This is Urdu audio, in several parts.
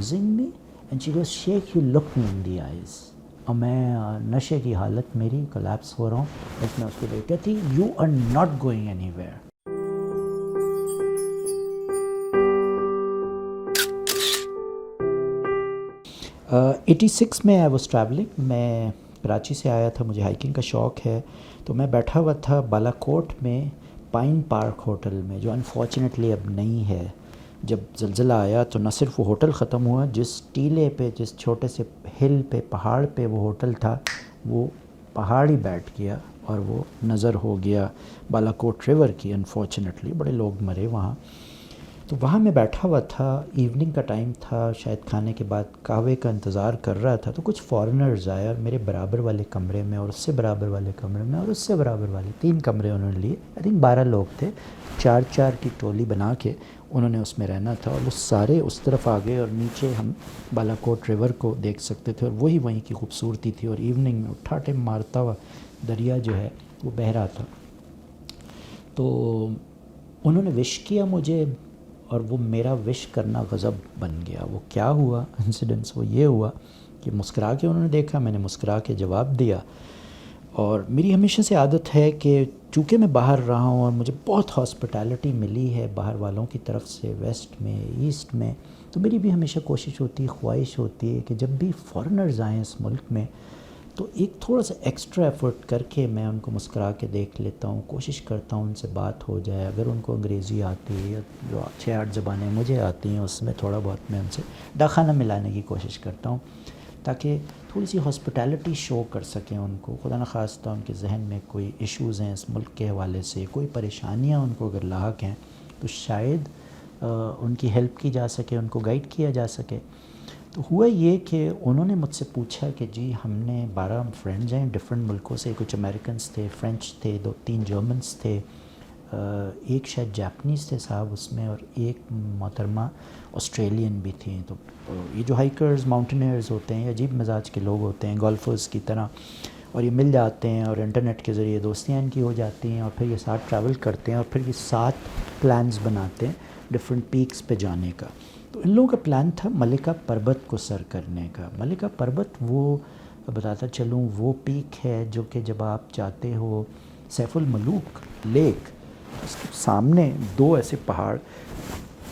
losing me? And she goes, Sheikh, you look me in the eyes. اور میں نشے کی حالت میری کولیپس ہو رہا ہوں. بس میں اس کو دیکھ کہتی you are not going anywhere. Eighty six میں آئی واز ٹریولنگ. میں کراچی سے آیا تھا, مجھے ہائکنگ کا شوق ہے, تو میں بیٹھا ہوا تھا بالا کوٹ میں پائن پارک ہوٹل میں, جو انفارچونیٹلی اب نہیں ہے. جب زلزلہ آیا تو نہ صرف وہ ہوٹل ختم ہوا, جس ٹیلے پہ, جس چھوٹے سے ہل پہ, پہاڑ پہ وہ ہوٹل تھا, وہ پہاڑ ہی بیٹھ گیا اور وہ نظر ہو گیا بالا کوٹ ریور کی. انفارچونیٹلی بڑے لوگ مرے وہاں. تو وہاں میں بیٹھا ہوا تھا, ایوننگ کا ٹائم تھا, شاید کھانے کے بعد قہوے کا انتظار کر رہا تھا. تو کچھ فارنرز آئے اور میرے برابر والے کمرے میں, اور اس سے برابر والے کمرے میں, اور اس سے برابر والے 3 کمرے انہوں نے لیے. آئی تھنک 12 لوگ تھے, 4 کی ٹولی بنا کے انہوں نے اس میں رہنا تھا. اور وہ سارے اس طرف آ گئے, اور نیچے ہم بالا کوٹ ریور کو دیکھ سکتے تھے, اور وہی وہیں کی خوبصورتی تھی. اور ایوننگ میں ٹھاٹے مارتا ہوا دریا جو ہے وہ بہہ رہا تھا. تو انہوں نے وش کیا مجھے, اور وہ میرا وش کرنا غضب بن گیا. وہ کیا ہوا انسیڈنس, وہ یہ ہوا کہ مسکرا کے انہوں نے دیکھا, میں نے مسکرا کے جواب دیا. اور میری ہمیشہ سے عادت ہے کہ چونکہ میں باہر رہا ہوں اور مجھے بہت ہاسپٹیلٹی ملی ہے باہر والوں کی طرف سے, ویسٹ میں, ایسٹ میں, تو میری بھی ہمیشہ کوشش ہوتی ہے, خواہش ہوتی ہے کہ جب بھی فارنرز آئیں اس ملک میں تو ایک تھوڑا سا ایکسٹرا ایفرٹ کر کے میں ان کو مسکرا کے دیکھ لیتا ہوں, کوشش کرتا ہوں ان سے بات ہو جائے. اگر ان کو انگریزی آتی ہے, جو 6-8 زبانیں مجھے آتی ہیں اس میں تھوڑا بہت میں ان سے داخانہ ملانے کی کوشش کرتا ہوں, تاکہ تھوڑی سی ہاسپٹیلٹی شو کر سکیں ان کو. خدا نخواستہ ان کے ذہن میں کوئی ایشوز ہیں اس ملک کے حوالے سے, کوئی پریشانیاں ان کو اگر لاحق ہیں, تو شاید ان کی ہیلپ کی جا سکے, ان کو گائیڈ کیا جا سکے. تو ہوا یہ کہ انہوں نے مجھ سے پوچھا کہ جی ہم نے 12 فرینڈز ہیں ڈفرینٹ ملکوں سے, کچھ امریکنس تھے, فرینچ تھے, 2-3 جرمنس تھے, ایک شاید جاپنیز تھے صاحب اس میں, اور ایک محترمہ آسٹریلین بھی تھیں. تو یہ جو ہائیکرز, ماؤنٹینئرز ہوتے ہیں, عجیب مزاج کے لوگ ہوتے ہیں, گولفرز کی طرح, اور یہ مل جاتے ہیں اور انٹرنیٹ کے ذریعے دوستیاں ان کی ہو جاتی ہیں, اور پھر یہ ساتھ ٹریول کرتے ہیں, اور پھر یہ ساتھ پلانز بناتے ہیں ڈفرینٹ پیکس پہ جانے کا. تو ان لوگوں کا پلان تھا ملکہ پربت کو سر کرنے کا. ملکہ پربت وہ بتاتا چلوں وہ پیک ہے جو کہ جب آپ جاتے ہو سیف الملوک لیک, اس کے سامنے 2 ایسے پہاڑ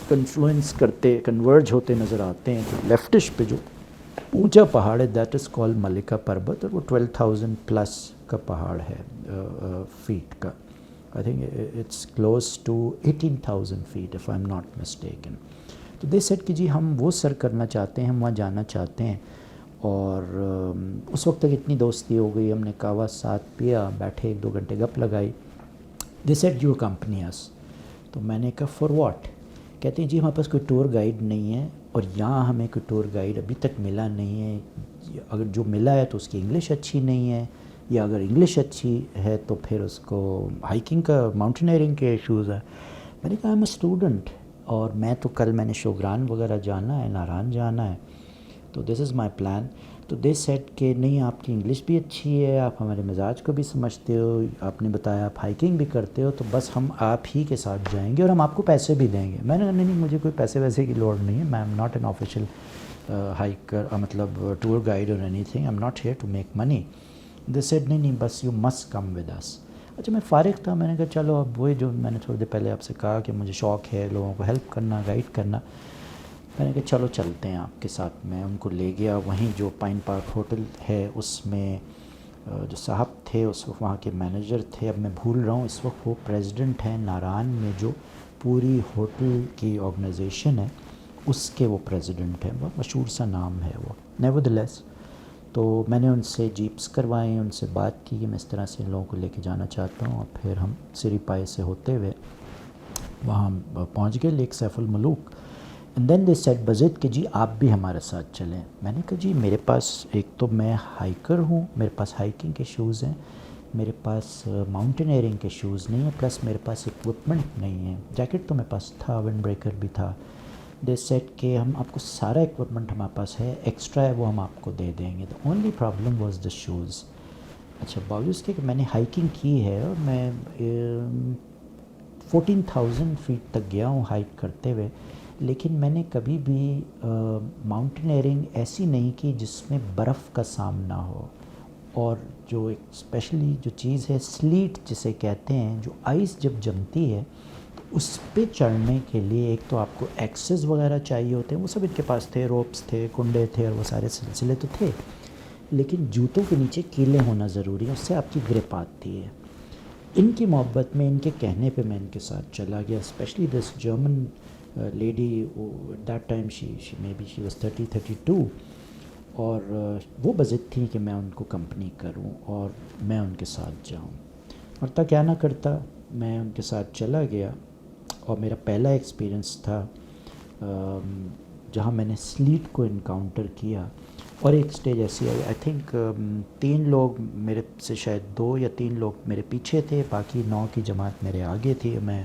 کنفلوئنس کرتے, کنورج ہوتے نظر آتے ہیں. تو لیفٹش پہ جو اونچا پہاڑ ہے دیٹ از کال ملکہ پربت, اور وہ 12,000 پلس کا پہاڑ ہے فیٹ کا. I think it's close to 18,000 feet if I am not mistaken. تو دے سیٹ کہ جی ہم وہ سر کرنا چاہتے ہیں, ہم وہاں جانا چاہتے ہیں. اور اس وقت تک اتنی دوستی ہو گئی, ہم نے قہوہ ساتھ پیا, بیٹھے 1-2 گھنٹے گپ لگائی. دے سیٹ یو اکمپنی اس. تو میں نے کہا فار واٹ. کہتے ہیں جی ہمارے پاس کوئی ٹور گائیڈ نہیں ہے, اور یہاں ہمیں کوئی ٹور گائیڈ ابھی تک ملا نہیں ہے. اگر جو ملا ہے تو اس کی انگلش اچھی نہیں ہے, یا اگر انگلش اچھی ہے تو پھر اس کو ہائکنگ کا, ماؤنٹینئرنگ کے ایشوز ہیں. میں نے کہا ایم اے اسٹوڈنٹ, اور میں تو کل میں نے شوگران وغیرہ جانا ہے, ناران جانا ہے, تو دس از مائی پلان. تو دے سیٹ کہ نہیں آپ کی انگلش بھی اچھی ہے, آپ ہمارے مزاج کو بھی سمجھتے ہو, آپ نے بتایا آپ ہائکنگ بھی کرتے ہو, تو بس ہم آپ ہی کے ساتھ جائیں گے اور ہم آپ کو پیسے بھی دیں گے. میں نے کہا نہیں مجھے کوئی پیسے ویسے کی لوڑ نہیں ہے, میں am not an official hiker, مطلب ٹور گائیڈ اور anything, I am not here to make money. They said نہیں بس you must come with us. اچھا میں فارغ تھا, میں نے کہا چلو اب وہی جو میں نے تھوڑی دیر پہلے آپ سے کہا کہ مجھے شوق ہے لوگوں کو ہیلپ کرنا, گائیڈ کرنا, میں نے کہا چلو چلتے ہیں آپ کے ساتھ. میں ان کو لے گیا وہیں جو پائن پارک ہوٹل ہے اس میں. جو صاحب تھے اس وقت وہاں کے مینیجر تھے, اب میں بھول رہا ہوں اس وقت وہ پریزیڈنٹ ہیں ناران میں, جو پوری ہوٹل کی آرگنائزیشن ہے اس کے وہ پریزیڈنٹ ہیں, بہت مشہور سا نام ہے وہ. نیورتھلیس تو میں نے ان سے جیپس کروائیں, ان سے بات کی کہ میں اس طرح سے ان لوگوں کو لے کے جانا چاہتا ہوں, اور پھر ہم سری پائے سے ہوتے ہوئے وہاں پہنچ گئے lake Saif ul Malook. And then they set buzzed کہ جی آپ بھی ہمارے ساتھ چلیں. میں نے کہا جی میرے پاس ایک تو میں ہائیکر ہوں, میرے پاس ہائکنگ کے شوز ہیں, میرے پاس ماؤنٹینئرنگ کے شوز نہیں ہیں, پلس میرے پاس اکوپمنٹ نہیں ہے. جیکٹ تو میرے پاس تھا, ونڈ بریکر بھی تھا. دے سیٹ کہ ہم آپ کو سارا اکوپمنٹ ہمارے پاس ہے, ایکسٹرا ہے وہ ہم آپ کو دے دیں گے. The only problem was the shoes. اچھا باوجود اس کے کہ میں نے ہائکنگ کی ہے, اور میں 14,000 فیٹ تک گیا ہوں ہائک کرتے ہوئے, لیکن میں نے کبھی بھی ماؤنٹینئرنگ ایسی نہیں کی جس میں برف کا سامنا ہو، اور جو ایک اسپیشلی جو چیز ہے سلیٹ جسے کہتے ہیں، جو آئس جب جمتی ہے تو اس پہ چڑھنے کے لیے ایک تو آپ کو ایکسز وغیرہ چاہیے ہوتے ہیں، وہ سب ان کے پاس تھے، روپس تھے، کنڈے تھے، اور وہ سارے سلسلے تو تھے، لیکن جوتوں کے نیچے کیلیں ہونا ضروری ہے، اس سے آپ کی گرپ آتی ہے۔ ان کی محبت میں، ان کے کہنے پہ میں ان کے ساتھ چلا گیا، especially this German lady, that time she maybe she was 32، اور وہ بضد تھیں کہ میں ان کو کمپنی کروں اور میں ان کے ساتھ جاؤں، اور تا کیا نہ کرتا میں ان کے ساتھ چلا گیا، اور میرا پہلا ایکسپیرئنس تھا جہاں میں نے سلیٹ کو انکاؤنٹر کیا۔ اور ایک سٹیج ایسی آئی، آئی تھنک 3 لوگ میرے سے، شاید 2 یا 3 لوگ میرے پیچھے تھے، باقی 9 کی جماعت میرے آگے تھی، میں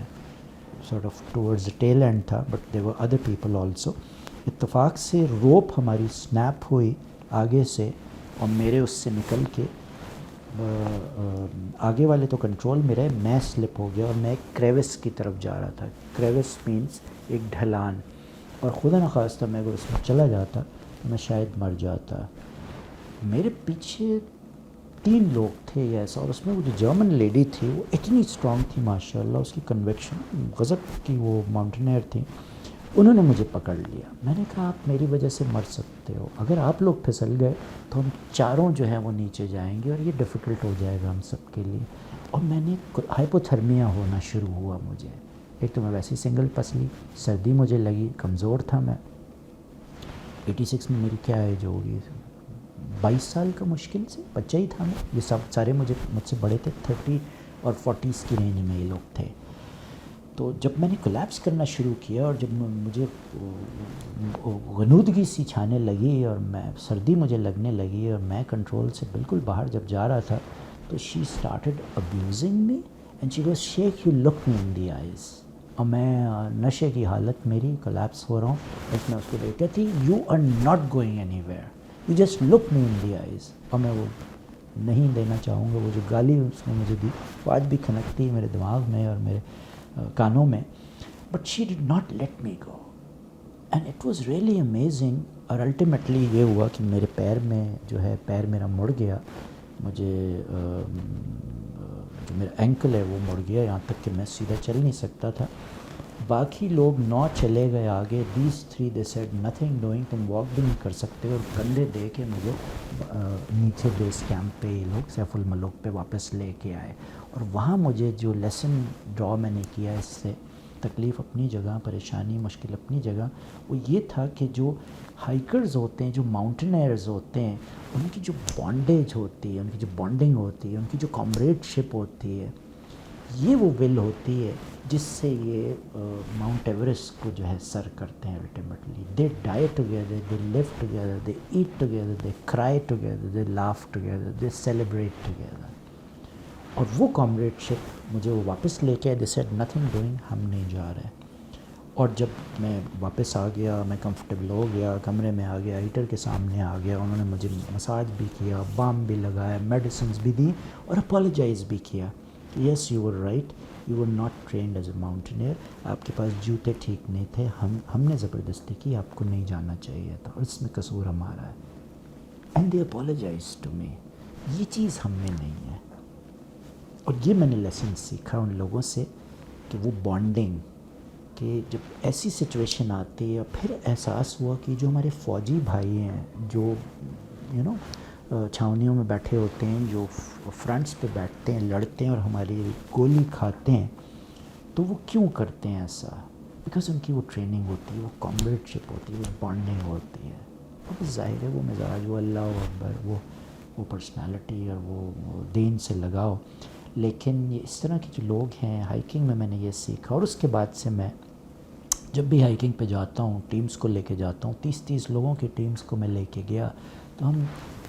sort of towards tail end تھا، but there were other people also. اتفاق سے روپ ہماری سنیپ ہوئی آگے سے، اور میرے اس سے نکل کے آگے والے تو کنٹرول میں رہے، میں سلپ ہو گیا اور میں ایک کریوس کی طرف جا رہا تھا۔ کریوس مینس ایک ڈھلان، اور خدا نخواستہ میں اگر اس میں چلا جاتا تو میں شاید مر جاتا۔ میرے پیچھے 3 لوگ تھے ایسا، اور اس میں وہ جو جرمن لیڈی تھی وہ اتنی اسٹرانگ تھی ماشاءاللہ، اس کی کنوکشن غضب کی، وہ ماؤنٹینئر تھی، انہوں نے مجھے پکڑ لیا۔ میں نے کہا آپ میری وجہ سے مر سکتے ہو، اگر آپ لوگ پھسل گئے تو ہم چاروں جو ہیں وہ نیچے جائیں گے، اور یہ ڈیفیکلٹ ہو جائے گا ہم سب کے لیے۔ اور میں نے ہائپوتھرمیا ہونا شروع ہوا مجھے، ایک تو میں ویسی سنگل پسلی، سردی مجھے لگی، کمزور تھا میں۔ 86 میں میری کیا ایج ہوگی، 22 سال کا مشکل سے بچہ ہی تھا میں، یہ سب سارے مجھ سے بڑے تھے، 30 اور 40s کی رینج میں یہ لوگ تھے۔ تو جب میں نے کولیپس کرنا شروع کیا، اور جب مجھے غنودگی سی چھانے لگی، اور میں سردی مجھے لگنے لگی، اور میں کنٹرول سے بالکل باہر جب جا رہا تھا، تو she started abusing me and she goes shake you look me in the eyes, اور میں نشے کی حالت میری، کولیپس ہو رہا ہوں، بس میں اس کو دیکھ کہتی you are not going anywhere, you just look me in the eyes, اور میں وہ نہیں دینا چاہوں گا، وہ جو گالی اس نے مجھے دی وہ آج بھی کھنکتی ہے میرے دماغ میں اور میرے کانوں میں، but she did not let me go, and it was really amazing. اور الٹیمیٹلی یہ ہوا کہ میرے پیر میں جو ہے، پیر میرا مڑ گیا، مجھے جو میرا اینکل ہے وہ مڑ گیا، یہاں تک کہ میں سیدھا چل نہیں سکتا تھا۔ باقی لوگ 9 چلے گئے آگے، these 3 they said nothing doing, تم واک بھی نہیں کر سکتے، اور کندھے دے کے مجھے نیچے بیس کیمپ پہ یہ لوگ سیف الملوک پہ واپس لے کے آئے۔ اور وہاں مجھے جو لیسن ڈرا میں نے کیا اس سے، تکلیف اپنی جگہ، پریشانی مشکل اپنی جگہ، وہ یہ تھا کہ جو ہائیکرز ہوتے ہیں، جو ماؤنٹینئرز ہوتے ہیں، ان کی جو بانڈیج ہوتی ہے، ان کی جو بانڈنگ ہوتی ہے، ان کی جو کامریڈ شپ ہوتی ہے، یہ وہ ول ہوتی ہے جس سے یہ ماؤنٹ ایوریسٹ کو جو ہے سر کرتے ہیں ultimately. They die together, they live together, they eat together, they cry together, they laugh together, they celebrate together. اور وہ کامریڈ شپ مجھے وہ واپس لے کے، دے سیڈ نتھنگ ڈوئنگ، ہم نہیں جا رہے۔ اور جب میں واپس آ گیا، میں کمفرٹیبل ہو گیا، کمرے میں آ گیا، ہیٹر کے سامنے آ گیا، انہوں نے مجھے مساج بھی کیا، بام بھی لگایا، میڈیسنز بھی دی، اور اپالوجائز بھی کیا کہ yes you were right, you were not trained as a mountaineer, آپ کے پاس جوتے ٹھیک نہیں تھے، ہم نے زبردستی کی، آپ کو نہیں جانا چاہیے تھا، اور اس میں قصور ہمارا ہے۔ And they apologise to me, یہ چیز ہم میں نہیں ہے۔ اور یہ میں نے لیسن سیکھا ان لوگوں سے کہ وہ بانڈنگ، کہ جب ایسی سچویشن آتی ہے، پھر احساس ہوا کہ جو ہمارے فوجی بھائی ہیں، جو چھاونیوں میں بیٹھے ہوتے ہیں، جو فرنٹس پہ بیٹھتے ہیں، لڑتے ہیں اور ہماری گولی کھاتے ہیں، تو وہ کیوں کرتے ہیں ایسا؟ بیکاز ان کی وہ ٹریننگ ہوتی ہے، وہ کامریڈ شپ ہوتی ہے، وہ بانڈنگ ہوتی ہے۔ اب ظاہر ہے وہ مزاج، وہ اللہ اکبر، وہ پرسنالٹی اور وہ دین سے لگاؤ، لیکن یہ اس طرح کے جو لوگ ہیں، ہائیکنگ میں نے یہ سیکھا۔ اور اس کے بعد سے میں جب بھی ہائیکنگ پہ جاتا ہوں، ٹیمز کو لے کے جاتا ہوں، 30 لوگوں کی ٹیمز کو میں لے کے گیا، تو ہم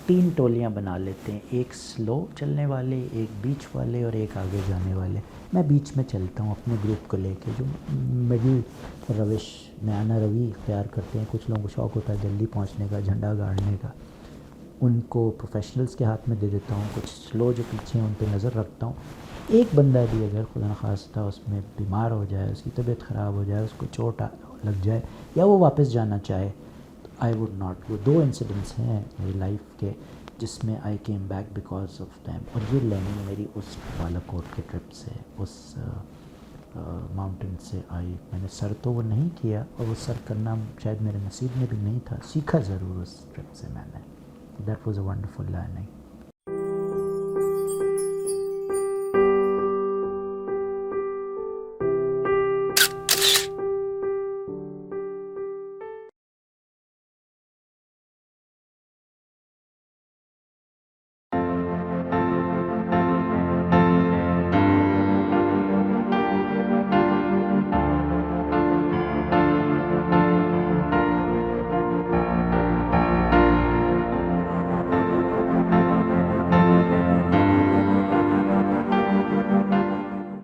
3 ٹولیاں بنا لیتے ہیں، ایک سلو چلنے والے، ایک بیچ والے، اور ایک آگے جانے والے۔ میں بیچ میں چلتا ہوں اپنے گروپ کو لے کے، جو مڈل روش میانہ روی اختیار کرتے ہیں۔ کچھ لوگوں کو شوق ہوتا ہے جلدی پہنچنے کا، جھنڈا گاڑنے کا، ان کو پروفیشنلز کے ہاتھ میں دے دیتا ہوں، کچھ سلو جو پیچھے ہیں ان پہ نظر رکھتا ہوں۔ ایک بندہ بھی اگر خدا نخواستہ اس میں بیمار ہو جائے، اس کی طبیعت خراب ہو جائے، اس کو چوٹ لگ جائے یا وہ واپس جانا چاہے تو آئی ووڈ ناٹ. وہ 2 انسیڈنٹس ہیں میری لائف کے جس میں I came back because of them. اور یہ لرننگ میری اس بالا کوٹ کے ٹرپ سے، اس ماؤنٹین سے آئی. میں نے سر تو وہ نہیں کیا، اور وہ سر کرنا شاید میرے نصیب میں بھی نہیں تھا، سیکھا ضرور اس ٹرپ سے میں نے. That was a wonderful learning.